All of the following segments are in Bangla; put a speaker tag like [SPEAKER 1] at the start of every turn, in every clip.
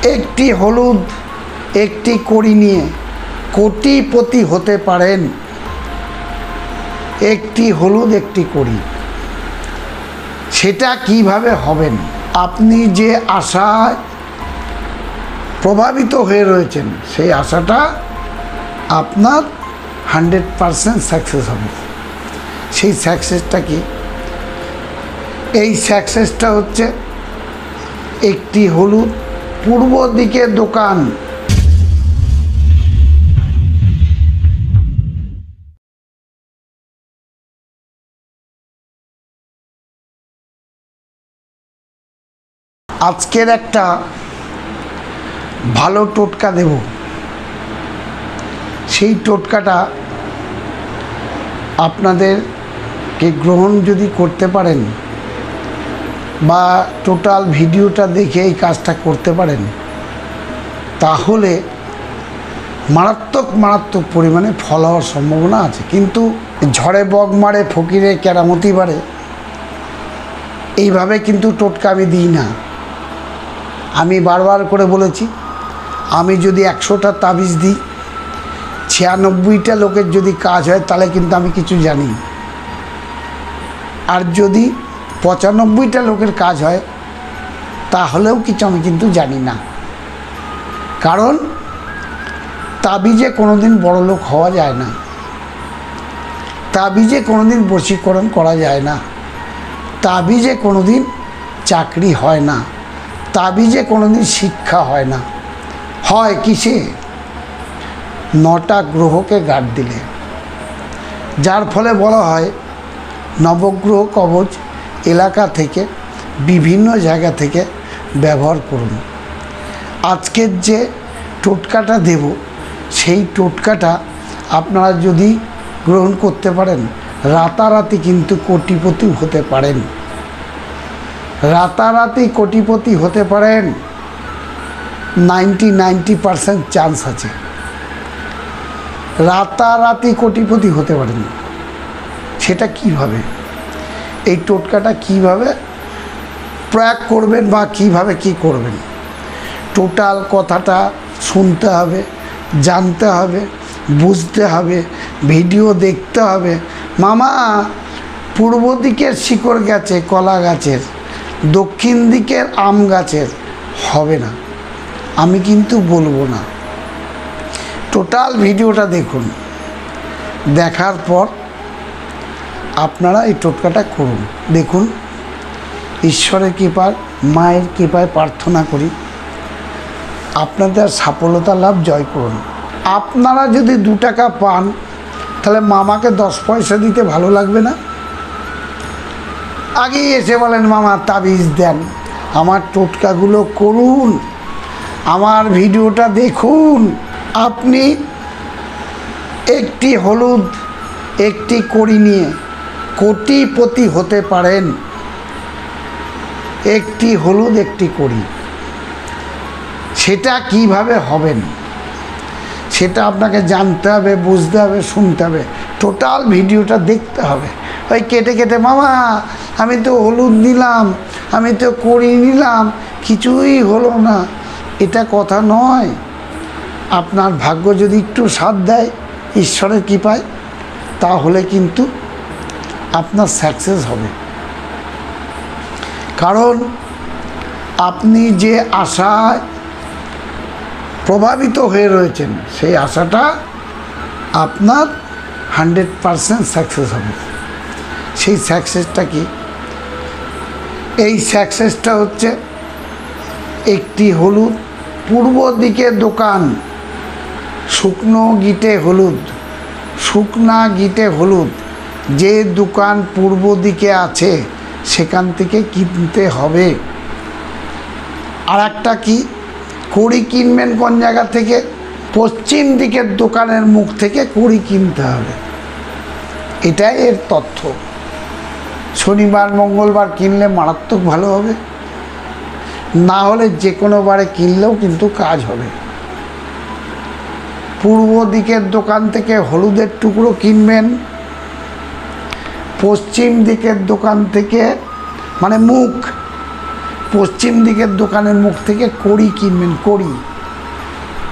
[SPEAKER 1] একটি হলুদ একটি কড়ি নিয়ে কোটিপতি হতে পারেন। একটি হলুদ একটি কড়ি, সেটা কিভাবে হবেন? আপনি যে আশায় প্রভাবিত হয়ে রয়েছেন সেই আশাটা আপনার 100% সাকসেস হবে। সেই সাকসেসটা কি? এই সাকসেসটা হচ্ছে একটি হলুদ পূর্ব দিকে দোকান। আজকের একটা ভালো টোটকা দেব। সেই টোটকাটা আপনাদেরকে গ্রহণ যদি করতে পারেন বা টোটাল ভিডিওটা দেখে এই কাজটা করতে পারেন, তাহলে মারাত্মক পরিমাণে ফল হওয়ার সম্ভাবনা আছে। কিন্তু ঝড়ে বক মারে ফকিরে কেরামতি বাড়ে, এইভাবে কিন্তু টোটকা আমি দিই না। আমি বারবার করে বলেছি, আমি যদি 100টা তাবিজ দিই, 96টা লোকের যদি কাজ হয় তাহলে কিন্তু আমি কিছু জানি। আর যদি 95টা লোকের কাজ হয় তাহলেও কিছু আমি কিন্তু জানি না। কারণ তাবিজে কোনোদিন বড় লোক হওয়া যায় না, তাবিজে কোনোদিন বশীকরণ করা যায় না, তাবিজে কোনোদিন চাকরি হয় না, তাবিজে কোনোদিন শিক্ষা হয় না। হয় কিসে? 9টা গ্রহকে গাঁট দিলে। যার ফলে বলা হয় নবগ্রহ কবচ এলাকা থেকে বিভিন্ন জায়গা থেকে ব্যবহার করুন। আজকের যে টোটকাটা দেব সেই টোটকাটা আপনারা যদি গ্রহণ করতে পারেন, রাতারাতি কিন্তু কোটিপতি হতে পারেন। রাতারাতি কোটিপতি হতে পারেন, 90% চান্স আছে। রাতারাতি কোটিপতি হতে পারেন। সেটা কিভাবে? এই টোটকাটা কিভাবে প্রয়োগ করবেন বা কিভাবে কি করবেন, টোটাল কথাটা শুনতে হবে, জানতে হবে, বুঝতে হবে, ভিডিও দেখতে হবে। মামা, পূর্ব দিকের শিকড় গেছে কলা গাছের, দক্ষিণ দিকের আম গাছের হবে না, আমি কিন্তু বলবো না। টোটাল ভিডিওটা দেখুন, দেখার পর আপনারা এই টোটকাটা করুন। দেখুন, ঈশ্বরের কৃপায়, মায়ের কৃপায় প্রার্থনা করি আপনাদের সফলতা লাভ জয় করুন। আপনারা যদি 2 টাকা পান তাহলে মামাকে 10 পয়সা দিতে ভালো লাগবে না? আগেই এসে বলেন মামা তাবিজ দেন। আমার টোটকাগুলো করুন, আমার ভিডিওটা দেখুন। আপনি একটি হলুদ একটি কড়ি নিয়ে কোটিপতি হতে পারেন। একটি হলুদ একটি কড়ি, সেটা কিভাবে হবেন সেটা আপনাকে জানতে হবে, বুঝতে হবে, শুনতে হবে, টোটাল ভিডিওটা দেখতে হবে। ওই কেটে কেটে মামা আমি তো হলুদ নিলাম, আমি তো কড়ি নিলাম, কিছুই হলো না, এটা কথা নয়। আপনার ভাগ্য যদি একটু সাথ দেয় ঈশ্বরের কৃপায়, তাহলে কিন্তু আপনার সাকসেস হবে। কারণ আপনি যে আশায় প্রভাবিত হয়ে রয়েছেন সেই আশাটা আপনার 100% সাকসেস হবে। সেই সাকসেসটা কি? এই সাকসেসটা হচ্ছে একটি হলুদ পূর্ব দিকে দোকান, শুকনো গিটে হলুদ, শুকনা গিটে হলুদ যে দোকান পূর্ব দিকে আছে সেখান থেকে কিনতে হবে। আর একটা কি, কড়ি কিনবেন কোন জায়গা থেকে? পশ্চিম দিকের দোকানের মুখ থেকে কড়ি কিনতে হবে। এটাই এর তথ্য। শনিবার মঙ্গলবার কিনলে মারাত্মক ভালো হবে, না হলে যে কোনো বারে কিনলেও কিন্তু কাজ হবে। পূর্ব দিকের দোকান থেকে হলুদের টুকরো কিনবেন, পশ্চিম দিকের দোকান থেকে মানে মুখ পশ্চিম দিকের দোকানের মুখ থেকে কড়ি কিনবেন। কড়ি,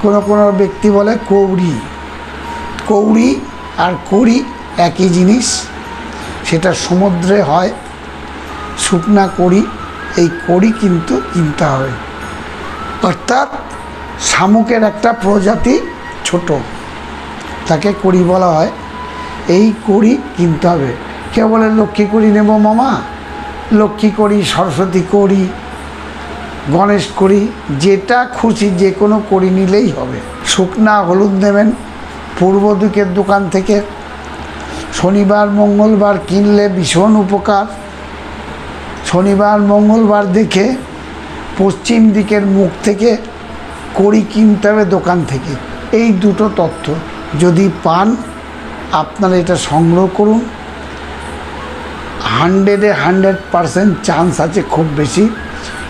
[SPEAKER 1] কোনো ব্যক্তি বলে কৌড়ি। কৌড়ি আর কড়ি একই জিনিস, সেটা সমুদ্রে হয় শুকনা কড়ি। এই কড়ি কিন্তু কিনতে হবে, অর্থাৎ শামুকের একটা প্রজাতি ছোট, তাকে কড়ি বলা হয়। এই কড়ি কিনতে হবে। কেউ বলে লক্ষ্মী কড়ি নেব মামা, লক্ষ্মী কড়ি, সরস্বতী কড়ি, গণেশ কড়ি, যেটা খুশি যে কোনো কড়ি নিলেই হবে। শুকনা হলুদ নেবেন পূর্ব দিকের দোকান থেকে। শনিবার মঙ্গলবার কিনলে ভীষণ উপকার। শনিবার মঙ্গলবার দেখে পশ্চিম দিকের মুখ থেকে কড়ি কিনতে হবে দোকান থেকে। এই দুটো তথ্য যদি পান আপনারা এটা সংগ্রহ করুন। 100% চান্স আছে খুব বেশি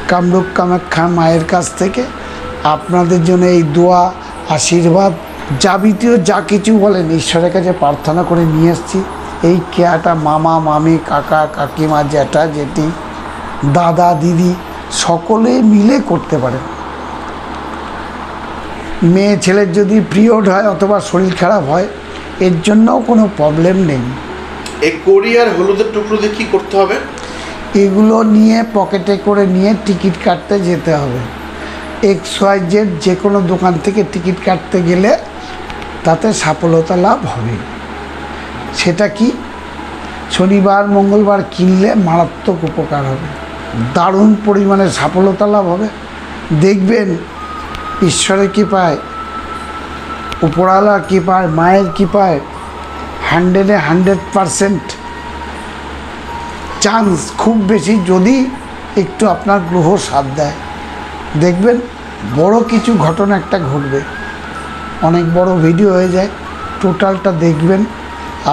[SPEAKER 1] কামরূপ কামাখ্যা মায়ের কাছ থেকে আপনাদের জন্য এই দোয়া, আশীর্বাদ, যাবতীয় যা কিছু বলেন ঈশ্বরের কাছে প্রার্থনা করে নিয়ে এসেছি। এই কেয়াটা মামা, মামি, কাকা, কাকিমা, জ্যাঠা, জেঠি, দাদা, দিদি সকলে মিলে করতে পারেন। মেয়ে ছেলের যদি পিরিয়ড হয় অথবা শরীর খারাপ হয়, এর জন্যও কোনো প্রবলেম নেই।
[SPEAKER 2] এই কড়ি আর হলুদের টুকরো দিয়ে কী করতে হবে?
[SPEAKER 1] এগুলো নিয়ে পকেটে করে নিয়ে টিকিট কাটতে যেতে হবে। XYZ যে কোনো দোকান থেকে টিকিট কাটতে গেলে তাতে সফলতা লাভ হবে। সেটা কি? শনিবার মঙ্গলবার কিনলে মারাত্মক উপকার হবে, দারুণ পরিমাণে সফলতা লাভ হবে। দেখবেন ঈশ্বরের কৃপায়, উপরওয়ালার কৃপায়, মায়ের কৃপায় 100% চান্স খুব বেশি, যদি একটু আপনার গ্রহ সাথ দেয়। দেখবেন বড় কিছু ঘটনা একটা ঘটবে, অনেক বড় ভিডিও হয়ে যায়। টোটালটা দেখবেন।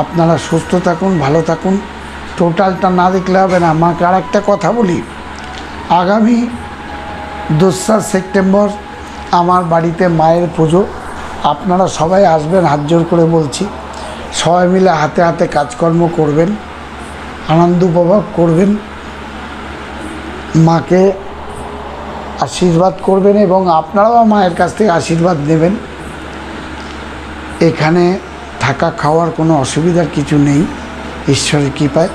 [SPEAKER 1] আপনারা সুস্থ থাকুন, ভালো থাকুন। টোটালটা না দেখলে হবে না। আমাকে আর একটা কথা বলি, আগামী 2 সেপ্টেম্বর আমার বাড়িতে মায়ের পুজো। আপনারা সবাই আসবেন, হাত জোর করে বলছি। সবাই মিলে হাতে হাতে কাজকর্ম করবেন, আনন্দ উপভোগ করবেন, মাকে আশীর্বাদ করবেন এবং আপনারাও মায়ের কাছ থেকে আশীর্বাদ নেবেন। এখানে থাকা খাওয়ার কোনো অসুবিধার কিছু নেই ঈশ্বরের কৃপায়।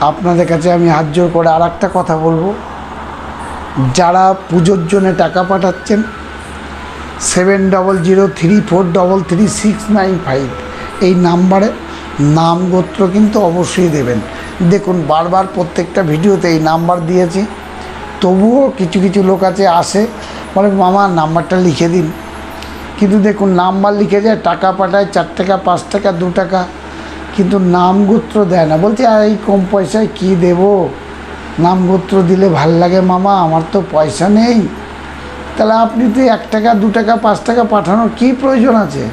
[SPEAKER 1] আপনাদের কাছে আমি হাত জোর করে আর একটা কথা বলবো, যারা পুজোর জন্য টাকা পাঠাচ্ছেন 7003433695 এই নাম্বারে নাম গোত্র কিন্তু অবশ্যই দেবেন। দেখুন বারবার প্রত্যেকটা ভিডিওতে এই নাম্বার দিয়েছি, তবুও কিছু কিছু লোক আছে আসে বলে মামা নাম্বারটা লিখে দিন, কিন্তু দেখুন নাম্বার লিখে যায়, টাকা পাঠায় 4 টাকা 5 টাকা 2 টাকা, কিন্তু নাম গোত্র দেয় না। বলছে আর এই কম পয়সায় কি দেব, নাম গোত্র দিলে ভাল লাগে মামা, আমার তো পয়সা নেই। তাহলে আপনি তো 1 টাকা 2 টাকা 5 টাকা পাঠানোর কী প্রয়োজন আছে?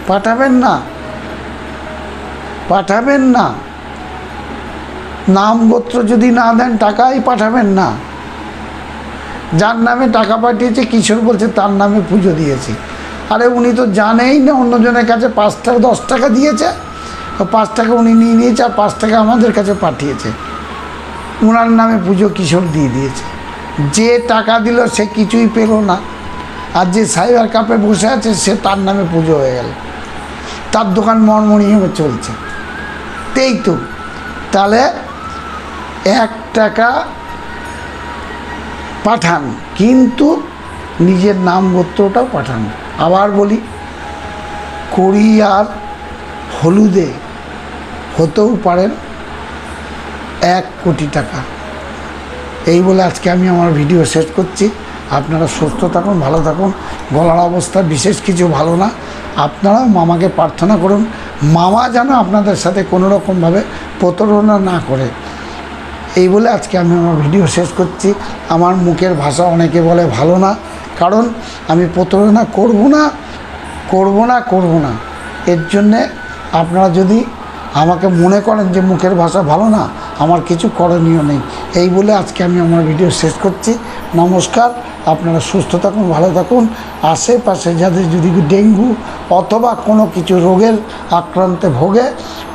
[SPEAKER 1] পাঠাবেন না, পাঠাবেন না। নাম গোত্র যদি না দেন টাকাই পাঠাবেন না। যার নামে টাকা পাঠিয়েছে কিশোর বলছে তার নামে পুজো দিয়েছি, আরে উনি তো জানেই না অন্যজনের কাছে 5 টাকা 10 টাকা দিয়েছে, 5 টাকা উনি নিয়ে নিয়েছে আর 5 টাকা আমাদের কাছে পাঠিয়েছে, ওনার নামে পুজো কিশোর দিয়ে দিয়েছে। যে টাকা দিল সে কিছুই পেল না, আর যে সাইবার কাপে বসে আছে সে তার নামে পুজো হয়ে গেল, তার দোকান মনমনিয়ে চলছে। এই তো, তাহলে 1 টাকা পাঠান কিন্তু নিজের নাম গোত্রটাও পাঠান। আবার বলি, কড়ি আর হলুদে হতেও পারেন 1 কোটি টাকা। এই বলে আজকে আমি আমার ভিডিও শেষ করছি। আপনারা সুস্থ থাকুন, ভালো থাকুন। গলার অবস্থা বিশেষ কিছু ভালো না, আপনারাও মামাকে প্রার্থনা করুন মামা যেন আপনাদের সাথে কোনো রকমভাবে প্রতারণা না করে। এই বলে আজকে আমি আমার ভিডিও শেষ করছি। আমার মুখের ভাষা অনেকে বলে ভালো না, কারণ আমি প্রতারণা করব না। এর জন্যে আপনারা যদি আমাকে মনে করেন যে মুখের ভাষা ভালো না, আমার কিছু করণীয় নেই। এই বলে আজকে আমি আমার ভিডিও শেষ করছি। নমস্কার, আপনারা সুস্থ থাকুন, ভালো থাকুন। আশেপাশে যাদের যদি ডেঙ্গু অথবা কোনো কিছু রোগের আক্রান্তে ভোগে,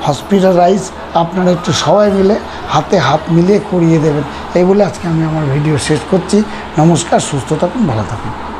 [SPEAKER 1] হসপিটালাইজ, আপনারা একটু সবাই মিলে হাতে হাত মিলিয়ে করিয়ে দেবেন। এই বলে আজকে আমি আমার ভিডিও শেষ করছি। নমস্কার, সুস্থ থাকুন, ভালো থাকুন।